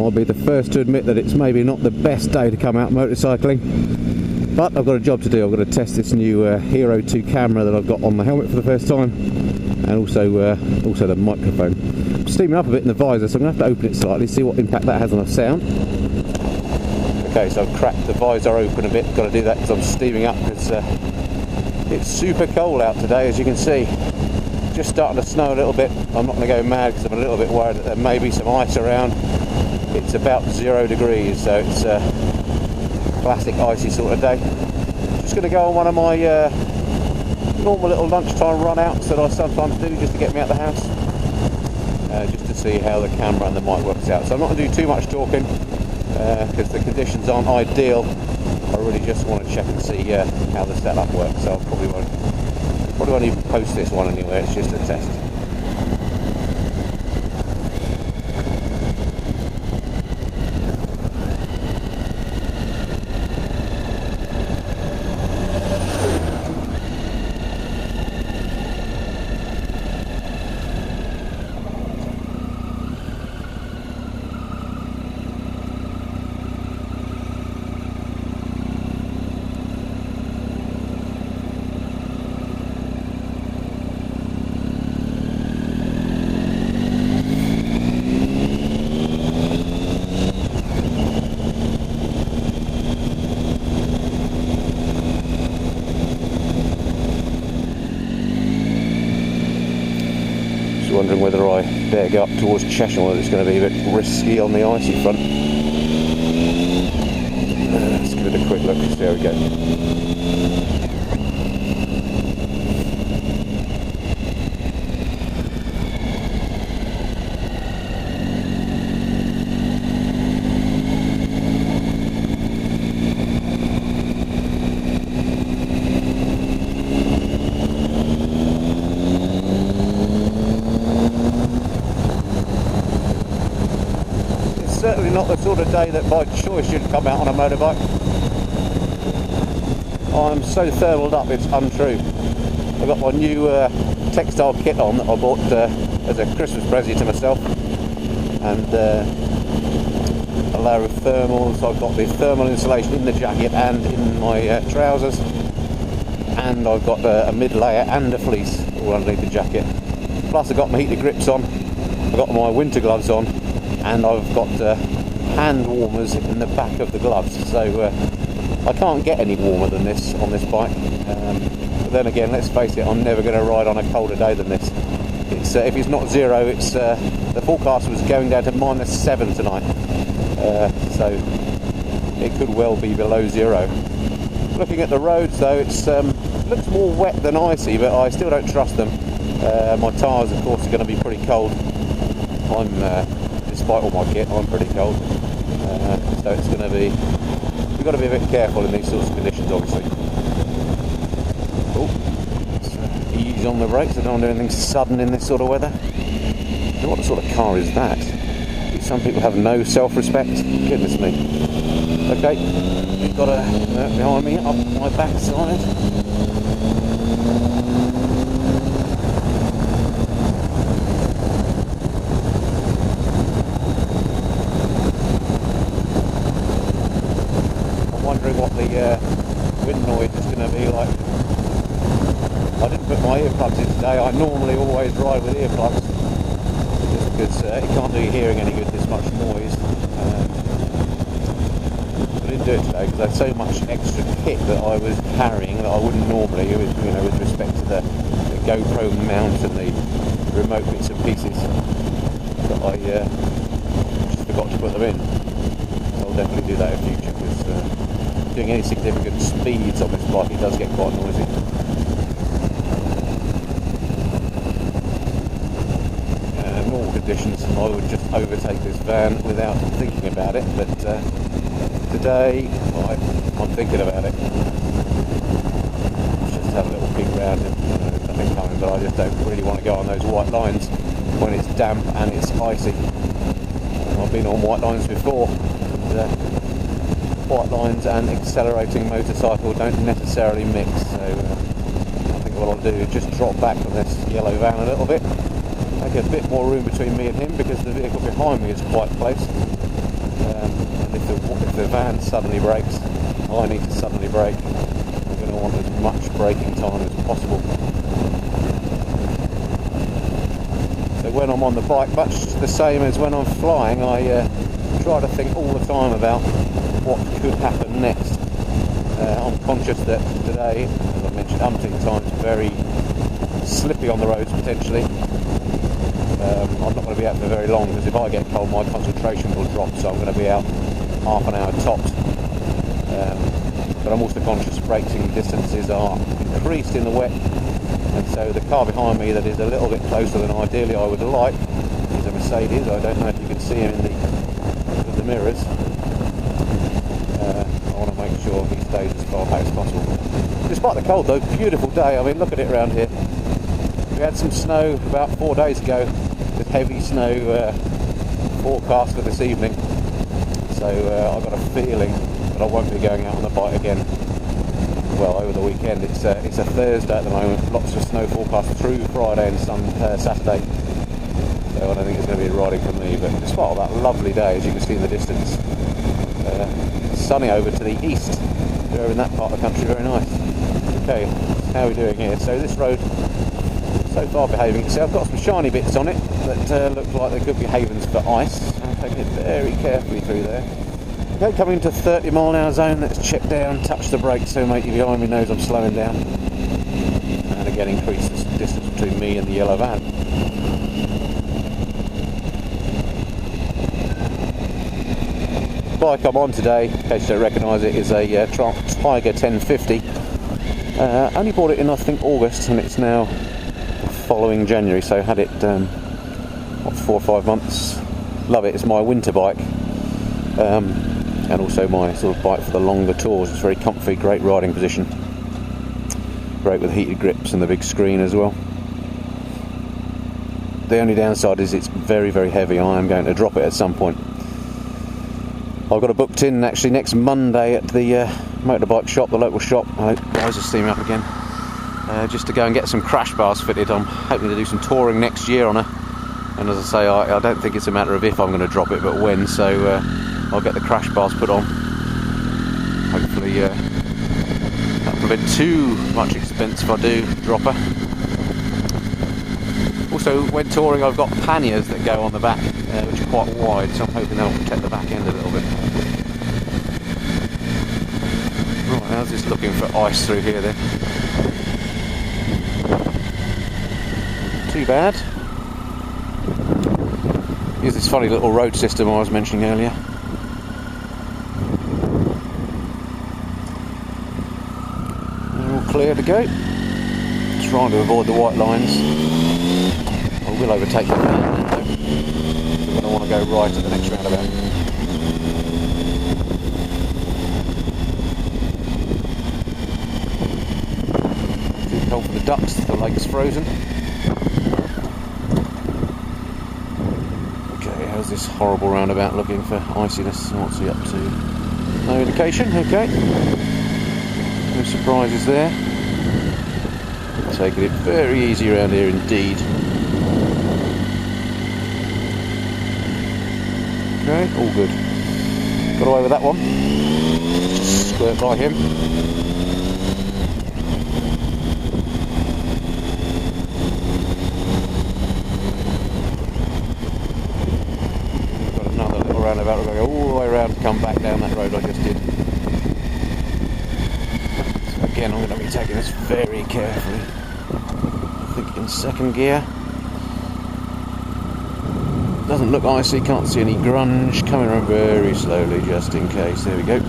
I'll be the first to admit that it's maybe not the best day to come out motorcycling, but I've got a job to do. I've got to test this new Hero 2 camera that I've got on the helmet for the first time, and also the microphone. I'm steaming up a bit in the visor, so I'm going to have to open it slightly, see what impact that has on the sound. Okay, so I've cracked the visor open a bit. Got to do that because I'm steaming up, because it's super cold out today, as you can see. Just starting to snow a little bit. I'm not going to go mad because I'm a little bit worried that there may be some ice around. It's about 0 degrees, so it's a classic icy sort of day. Just going to go on one of my normal little lunchtime run outs that I sometimes do just to get me out the house, just to see how the camera and the mic works out. So I'm not going to do too much talking because the conditions aren't ideal. I really just want to check and see how the setup works, so I probably won't even post this one anyway. It's just a test. Wondering whether I dare go up towards Cheshire, whether it's going to be a bit risky on the icy front. Let's give it a quick look, see how we go. Certainly not the sort of day that by choice you'd come out on a motorbike. I'm so thermaled up it's untrue. I've got my new textile kit on that I bought as a Christmas present to myself, and a layer of thermals. I've got the thermal insulation in the jacket and in my trousers, and I've got a mid layer and a fleece all underneath the jacket. Plus I've got my heated grips on, I've got my winter gloves on, and I've got hand warmers in the back of the gloves, so I can't get any warmer than this on this bike. But then again, let's face it, I'm never going to ride on a colder day than this. It's if it's not 0, it's the forecast was going down to -7 tonight, so it could well be below 0. Looking at the roads though, it's looks more wet than icy, but I still don't trust them. My tyres, of course, are going to be pretty cold. Despite all my kit, I'm pretty cold, so it's going to be, we've got to be a bit careful in these sorts of conditions, obviously. Oh, let's ease on the brakes. I don't want to do anything sudden in this sort of weather. What sort of car is that? Some people have no self-respect. Goodness me. Okay, we've got a behind me up my backside. Wondering what the wind noise is going to be like. I didn't put my earplugs in today. I normally always ride with earplugs just because it can't do your hearing any good, this much noise. I didn't do it today because I had so much extra kit that I was carrying that I wouldn't normally, with respect to the GoPro mount and the remote bits and pieces, that I just forgot to put them in. So I'll definitely do that in future, because doing any significant speeds on this bike, it does get quite noisy. Normal conditions, I would just overtake this van without thinking about it, but today I'm thinking about it. Let's just have a little peek around and there's nothing coming, but I just don't really want to go on those white lines when it's damp and it's icy. I've been on white lines before, and white lines and accelerating motorcycle don't necessarily mix, so I think what I'll do is just drop back from this yellow van a little bit, make a bit more room between me and him because the vehicle behind me is quite close, And if the van suddenly brakes, I need to suddenly brake. I'm going to want as much braking time as possible. So when I'm on the bike, much the same as when I'm flying, I try to think all the time about what could happen next. I'm conscious that today, as I mentioned umpteen times, very slippy on the roads potentially. I'm not going to be out for very long, because if I get cold my concentration will drop, so I'm going to be out half an hour tops. But I'm also conscious braking distances are increased in the wet, and so the car behind me that is a little bit closer than ideally I would like is a Mercedes. I don't know if you can see him in the mirrors. I want to make sure he stays as far back as possible. Despite the cold though, beautiful day. I mean, look at it around here. We had some snow about 4 days ago, with heavy snow forecast for this evening. So I've got a feeling that I won't be going out on the bike again. Well, over the weekend. It's a Thursday at the moment. Lots of snow forecast through Friday and Saturday. So I don't think it's going to be riding for me. But despite that lovely day, as you can see in the distance, sunny over to the east. We're over in that part of the country. Very nice. Okay, how are we doing here? So this road, so far behaving. So I've got some shiny bits on it that look like they could be havens for ice. I'm taking it very carefully through there. Okay, coming into 30 mile an hour zone. Let's check down, touch the brakes so matey behind me knows I'm slowing down. And again, increase the distance between me and the yellow van. The bike I'm on today, in case you don't recognise it, is a Tiger 1050. Only bought it in I think August, and it's now following January, so had it 4 or 5 months. Love it. It's my winter bike, and also my sort of bike for the longer tours. It's very comfy, great riding position, great with heated grips and the big screen as well. The only downside is it's very, very heavy. I am going to drop it at some point. I've got it booked in actually next Monday at the motorbike shop, the local shop. I hope guys will steam up again. Just to go and get some crash bars fitted. I'm hoping to do some touring next year on her. And as I say, I don't think it's a matter of if I'm going to drop it, but when. So I'll get the crash bars put on. Hopefully that'll prevent too much expense if I do drop her. Also, when touring, I've got panniers that go on the back, which are quite wide, so I'm hoping they'll protect the back end a little bit. Right, how's this looking for ice through here then? Too bad. Here's this funny little road system I was mentioning earlier. They're all clear to go. Trying to avoid the white lines. I will overtake the van though. I'm going to want to go right at the next roundabout. Too cold for the ducks, the lake's frozen. Okay, how's this horrible roundabout looking for iciness? What's he up to? No indication, okay. No surprises there. Taking it very easy around here indeed. Okay, all good. Got away with that one. Just squirt by him. We've got another little roundabout. We're going to go all the way around to come back down that road I just did. So again, I'm going to be taking this very carefully. I think in second gear. Doesn't look icy, can't see any grunge. Coming around very slowly just in case. There we go.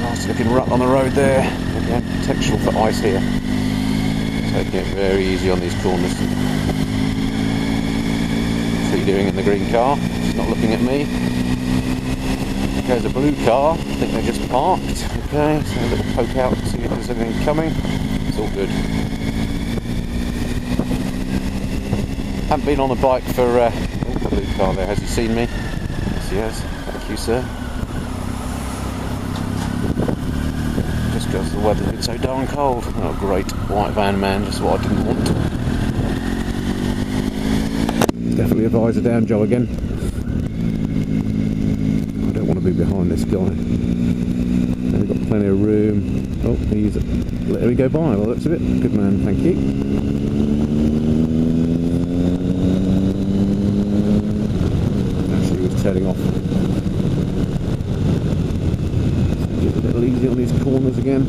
Nice looking rut on the road there. Again, potential for ice here. Taking it very easy on these corners. What's he doing in the green car? He's not looking at me. There's a blue car. I think they just parked. Okay, so a little poke out to see if there's anything coming. It's all good. Haven't been on the bike for the blue car there. Has he seen me? Yes, he has. Thank you, sir. Just because the weather's been so darn cold. Oh, great white van man, just what I didn't want. your visor down, Joe, again. I don't want to be behind this guy. And we've got plenty of room. Oh, he's let me go by, well, looks of it. Good man, thank you. Actually, he was turning off. Get a little easy on these corners again.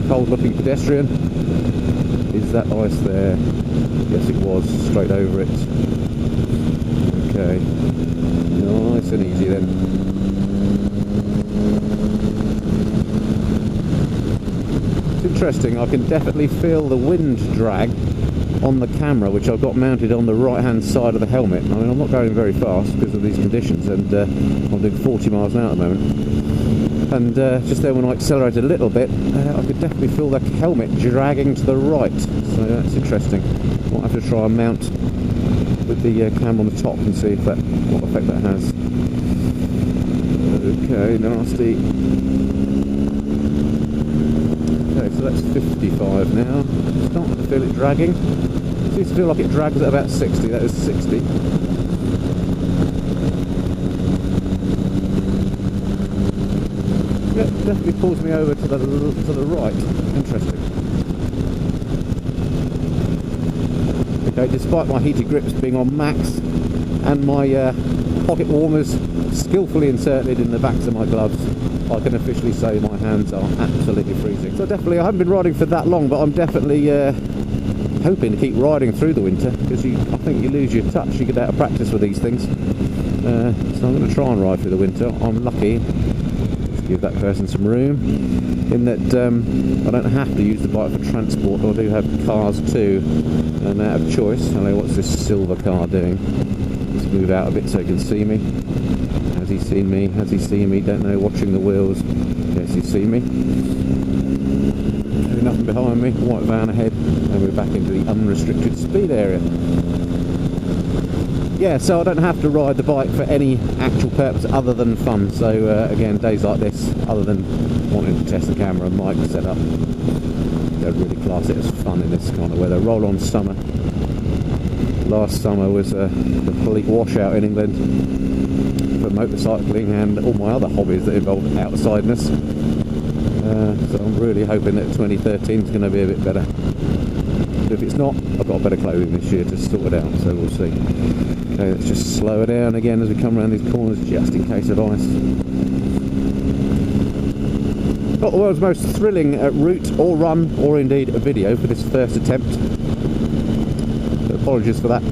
Cold looking pedestrian. Is that ice there? Yes, it was, straight over it. Okay, nice and easy then. It's interesting, I can definitely feel the wind drag on the camera, which I've got mounted on the right hand side of the helmet. I mean, I'm not going very fast because of these conditions, and I'm doing 40 miles an hour at the moment. And just there when I accelerated a little bit, I could definitely feel the helmet dragging to the right. So that's interesting. Might have to try and mount with the camera on the top and see if what effect that has. Okay, nasty. Okay, so that's 55 now. Starting to feel it dragging. Seems to feel like it drags at about 60. That is 60. Yeah, definitely pulls me over to the right. Interesting. Okay, despite my heated grips being on max and my pocket warmers skillfully inserted in the backs of my gloves, I can officially say my hands are absolutely freezing. So definitely, I haven't been riding for that long, but I'm definitely hoping to keep riding through the winter, because I think you lose your touch, you get out of practice with these things. So I'm going to try and ride through the winter. I'm lucky. Give that person some room in that I don't have to use the bike for transport. I do have cars too, and out of choice. Hello, what's this silver car doing? Let's move out a bit so he can see me. Has he seen me? Has he seen me? Don't know. Watching the wheels. Yes, he's seen me. Nothing behind me. White van ahead, and we're back into the unrestricted speed area. Yeah, so I don't have to ride the bike for any actual purpose other than fun. So again, days like this, other than wanting to test the camera and mic setup, don't really class it as fun in this kind of weather. Roll on summer. Last summer was a complete washout in England for motorcycling and all my other hobbies that involve outsideness. So I'm really hoping that 2013 is going to be a bit better. But if it's not, I've got better clothing this year to sort it out, so we'll see. Okay, let's just slow it down again as we come around these corners, just in case of ice. Not the world's most thrilling route or run, or indeed a video for this first attempt. So apologies for that,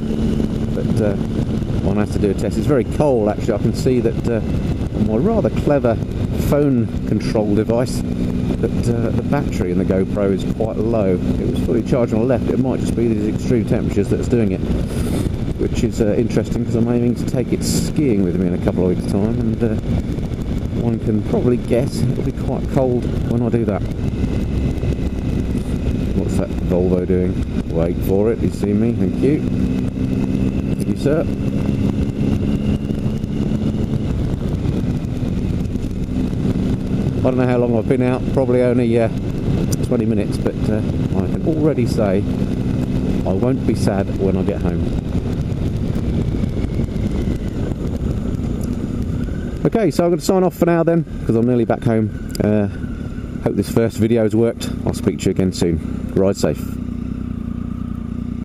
but one has to do a test. It's very cold actually. I can see that on my rather clever phone control device, that the battery in the GoPro is quite low. It was fully charged on the left. It might just be these extreme temperatures that's doing it, which is interesting, because I'm aiming to take it skiing with me in a couple of weeks' time, and one can probably guess it'll be quite cold when I do that. What's that Volvo doing? Wait for it. He's seen me. Thank you. Thank you, sir. I don't know how long I've been out, probably only 20 minutes, but I can already say I won't be sad when I get home. Okay, so I'm going to sign off for now then, because I'm nearly back home. Hope this first video has worked. I'll speak to you again soon. Ride safe.